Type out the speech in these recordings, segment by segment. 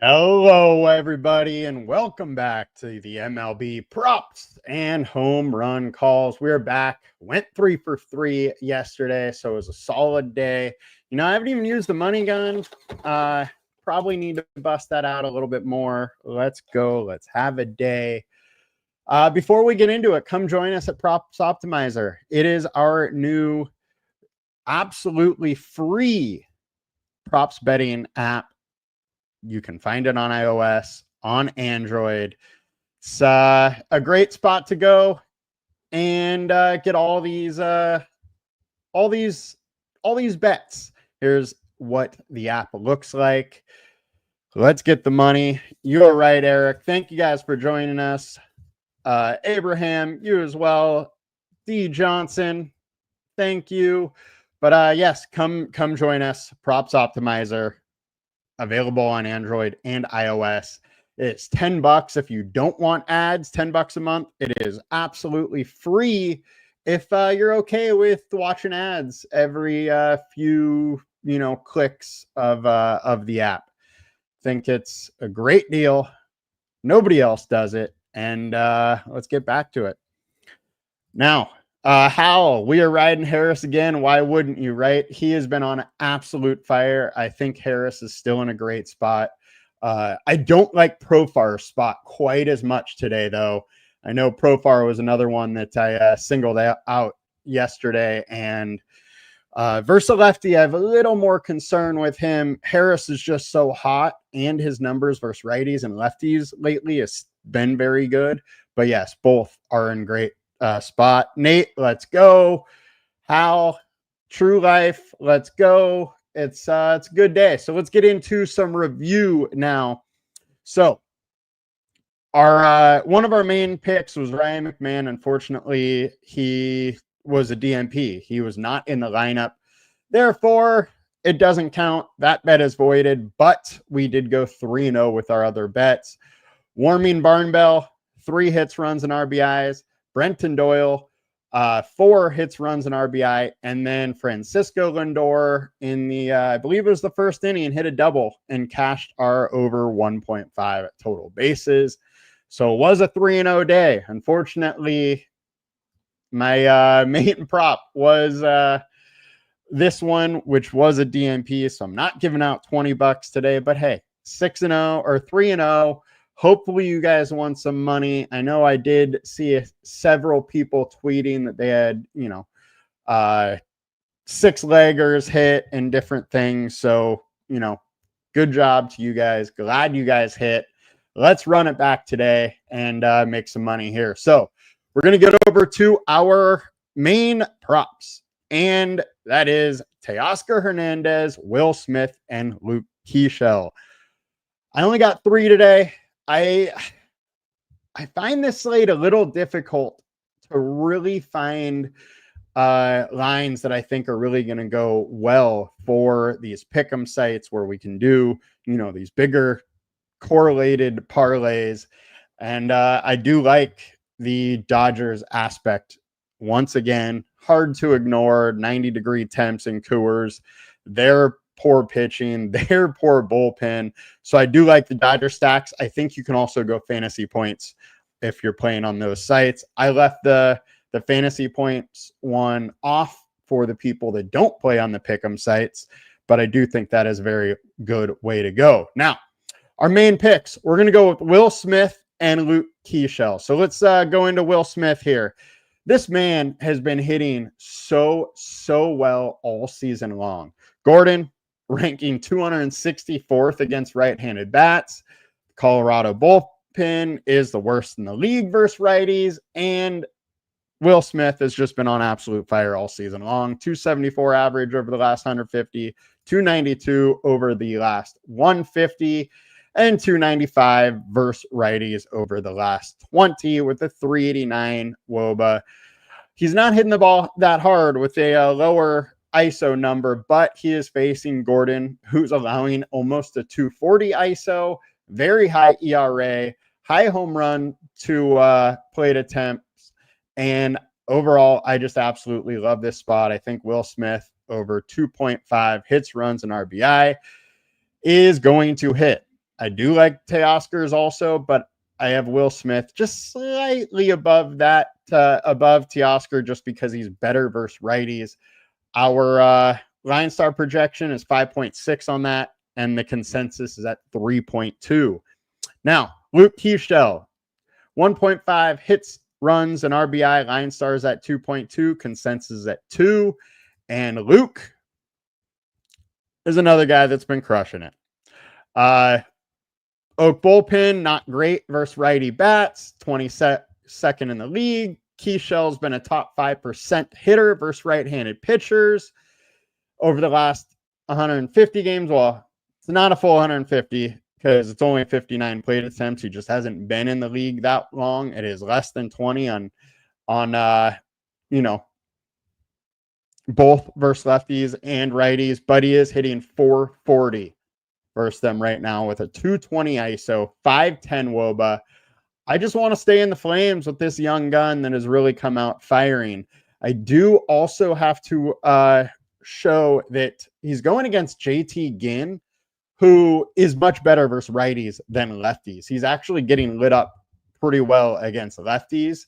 Hello, everybody, and welcome back to the MLB Props and Home Run Calls. We're back. Went 3 for 3 yesterday, so it was a solid day. I haven't even used the money gun. Probably need to bust that out a little bit more. Let's go. Let's have a day. Before we get into it, come join us at Props Optimizer. It is our new absolutely free props betting app. You can find it on iOS, on Android. It's a great spot to go and get all these bets. Here's what the app looks like. Let's get the money. You are right, Eric. Thank you guys for joining us. Abraham, you as well. D. Johnson, thank you. But yes, come join us. Props Optimizer. Available on Android and iOS. It's $10 if you don't want ads, $10 a month. It is absolutely free if you're okay with watching ads every few clicks of the app. Think it's a great deal. Nobody else does it, and let's get back to it. Now, Howell, we are riding Harris again. Why wouldn't you, right? He has been on absolute fire. I think Harris is still in a great spot. I don't like Profar's spot quite as much today, though. I know Profar was another one that I singled out yesterday. And versus lefty, I have a little more concern with him. Harris is just so hot, and his numbers versus righties and lefties lately has been very good. But yes, both are in great spot. Nate, let's go. Hal, True Life, let's go. It's a good day. So let's get into some review now. So our one of our main picks was Ryan McMahon. Unfortunately, he was a DNP. He was not in the lineup. Therefore, it doesn't count. That bet is voided, but we did go 3-0 with our other bets. Warming Barnbell, 3 hits, runs, and RBIs. Brenton Doyle, 4 hits, runs, and RBI. And then Francisco Lindor in the, I believe it was the first inning, hit a double and cashed our over 1.5 at total bases. So it was a 3-0 day. Unfortunately, my main prop was this one, which was a DNP. So I'm not giving out $20 today. But hey, 6-0 or 3-0. Hopefully you guys won some money. I know I did see several people tweeting that they had, 6-leggers hit and different things. So, good job to you guys. Glad you guys hit. Let's run it back today and make some money here. So we're going to get over to our main props. And that is Teoscar Hernandez, Will Smith, and Luke Keaschall. I only got 3 today. I find this slate a little difficult to really find lines that I think are really going to go well for these pick'em sites where we can do, these bigger correlated parlays. And I do like the Dodgers aspect. Once again, hard to ignore. 90-degree temps in Coors. Their poor pitching, their poor bullpen. So I do like the Dodger stacks. I think you can also go fantasy points if you're playing on those sites. I left the fantasy points one off for the people that don't play on the pick'em sites, but I do think that is a very good way to go. Now, our main picks, we're going to go with Will Smith and Luke Keaschall. So let's go into Will Smith here. This man has been hitting so well all season long. Gordon, ranking 264th against right-handed bats. Colorado bullpen is the worst in the league versus righties. And Will Smith has just been on absolute fire all season long. 274 average over the last 150, 292 over the last 150, and 295 versus righties over the last 20 with a 389 WOBA. He's not hitting the ball that hard with a lower ISO number, but he is facing Gordon, who's allowing almost a 240 ISO, very high ERA, high home run to plate attempts. And overall, I just absolutely love this spot. I think Will Smith over 2.5 hits, runs, and RBI is going to hit. I do like Teoscar's also, but I have Will Smith just slightly above that, above Teoscar, just because he's better versus righties. Our LineStar projection is 5.6 on that, and the consensus is at 3.2. Now, Luke Keaschall, 1.5 hits, runs, and RBI. LineStar is at 2.2, consensus is at 2. And Luke is another guy that's been crushing it. Oak bullpen, not great versus righty bats, 22nd in the league. Keaschall's been a top 5% hitter versus right-handed pitchers over the last 150 games. Well, it's not a full 150 because it's only 59 plate attempts. He just hasn't been in the league that long. It is less than 20 on both versus lefties and righties, but he is hitting 440 versus them right now with a 220 ISO, 510 WOBA. I just want to stay in the flames with this young gun that has really come out firing. I do also have to show that he's going against JT Ginn, who is much better versus righties than lefties. He's actually getting lit up pretty well against lefties.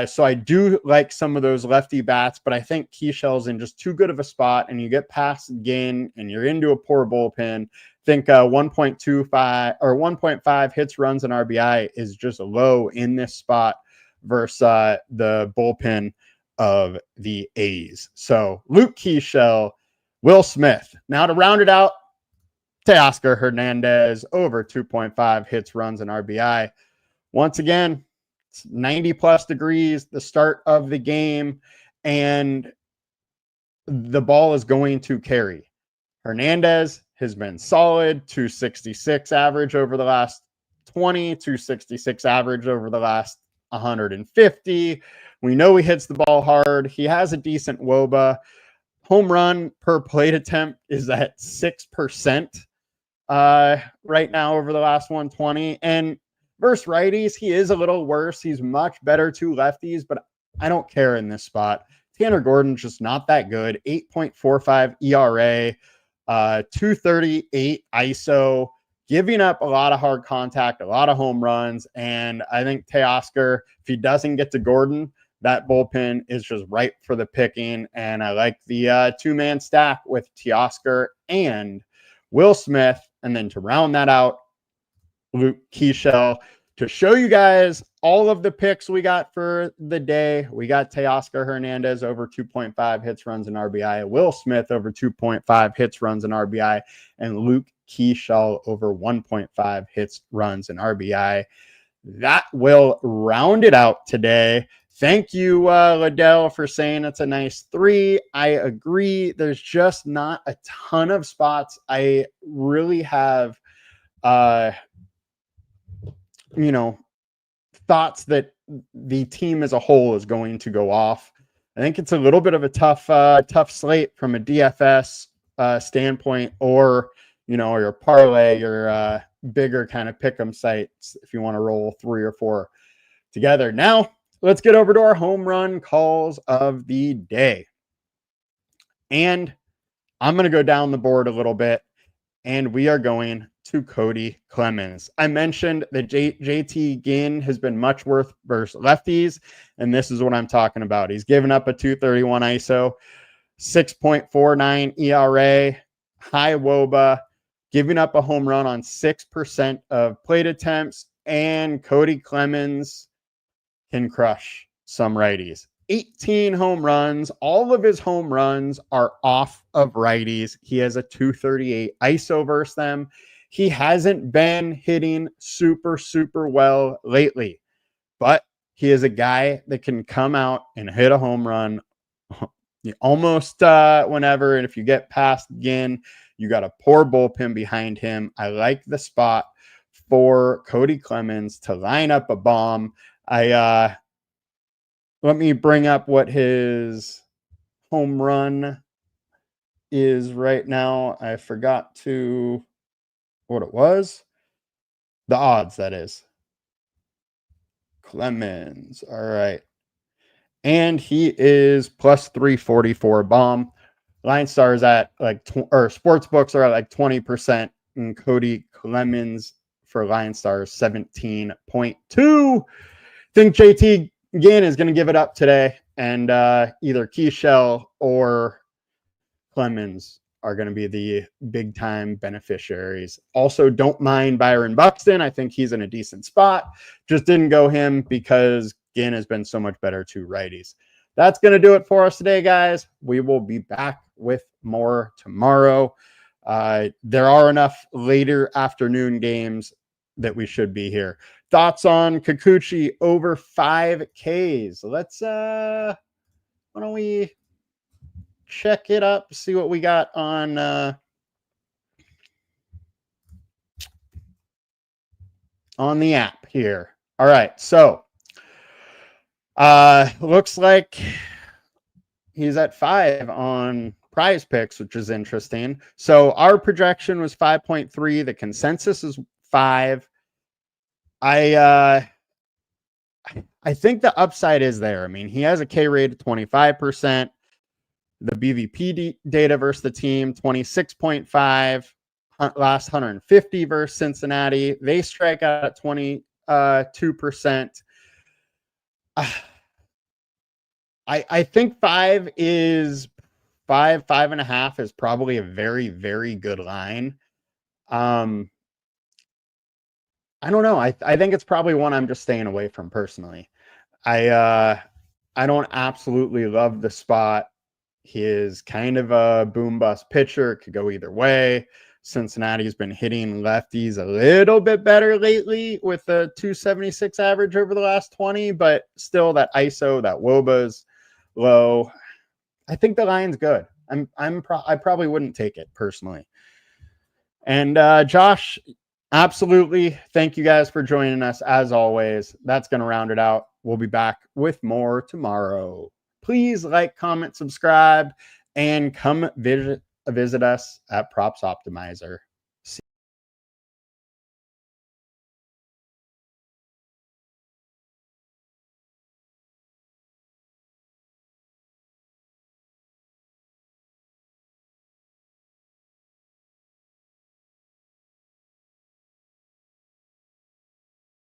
So I do like some of those lefty bats, but I think Keaschall's in just too good of a spot, and you get past Ginn and you're into a poor bullpen. I think 1.25 or 1.5 hits, runs, and RBI is just low in this spot versus the bullpen of the A's. So Luke Keaschall, Will Smith. Now to round it out, Teoscar Hernandez over 2.5 hits, runs, and RBI. Once again, 90 plus degrees, the start of the game, and the ball is going to carry. Hernandez has been solid, 266 average over the last 20, 266 average over the last 150. We know he hits the ball hard. He has a decent WOBA. Home run per plate attempt is at 6% right now over the last 120. And versus righties, he is a little worse. He's much better to lefties, but I don't care in this spot. Tanner Gordon's just not that good. 8.45 ERA, 238 ISO, giving up a lot of hard contact, a lot of home runs. And I think Teoscar, if he doesn't get to Gordon, that bullpen is just ripe for the picking. And I like the two-man stack with Teoscar and Will Smith. And then to round that out, Luke Keaschall. To show you guys all of the picks we got for the day, we got Teoscar Hernandez over 2.5 hits, runs, and RBI, Will Smith over 2.5 hits, runs, and RBI, and Luke Keaschall over 1.5 hits, runs, and RBI. That will round it out today. Thank you, Liddell, for saying it's a nice 3. I agree. There's just not a ton of spots. I really have thoughts that the team as a whole is going to go off. I think it's a little bit of a tough slate from a DFS standpoint, or your parlay, your bigger kind of pick'em sites if you want to roll 3 or 4 together. Now let's get over to our home run calls of the day, and I'm going to go down the board a little bit, and we are going to Kody Clemens. I mentioned that JT Ginn has been much worse versus lefties, and this is what I'm talking about. He's given up a 231 ISO, 6.49 ERA, high WOBA, giving up a home run on 6% of plate attempts, and Kody Clemens can crush some righties. 18 home runs. All of his home runs are off of righties. He has a 238 ISO versus them. He hasn't been hitting super well lately, but he is a guy that can come out and hit a home run almost whenever. And if you get past Ginn, you got a poor bullpen behind him. I like the spot for Kody Clemens to line up a bomb. Let me bring up what his home run is right now. I forgot what it was. The odds, that is. Clemens. All right. And he is plus 344 bomb. LineStar is at sports books are at 20%. and Kody Clemens for LineStar 17.2. Think JT Ginn is going to give it up today, and either Keaschall or Clemens are going to be the big time beneficiaries. Also, don't mind Byron Buxton. I think he's in a decent spot. Just didn't go him because Ginn has been so much better to righties. That's going to do it for us today, guys. We will be back with more tomorrow. There are enough later afternoon games that we should be here. Thoughts on Kikuchi over 5Ks? Let's why don't we check it up, see what we got on the app here. All right, so looks like he's at 5 on PrizePicks, which is interesting. So our projection was 5.3. The consensus is 5. I think the upside is there. I mean, he has a K rate of 25%. The BVP data versus the team, 26.5. Last 150 versus Cincinnati. They strike out at 22%. I think 5.5 is probably a very, very good line. I don't know. I think it's probably one I'm just staying away from personally. I don't absolutely love the spot. He is kind of a boom bust pitcher. It could go either way. Cincinnati's been hitting lefties a little bit better lately with a 276 average over the last 20, but still that ISO, that WOBA's low. I think the line's good. I probably wouldn't take it personally. And Josh, absolutely. Thank you guys for joining us as always. That's going to round it out. We'll be back with more tomorrow. Please like, comment, subscribe, and come visit us at Props Optimizer.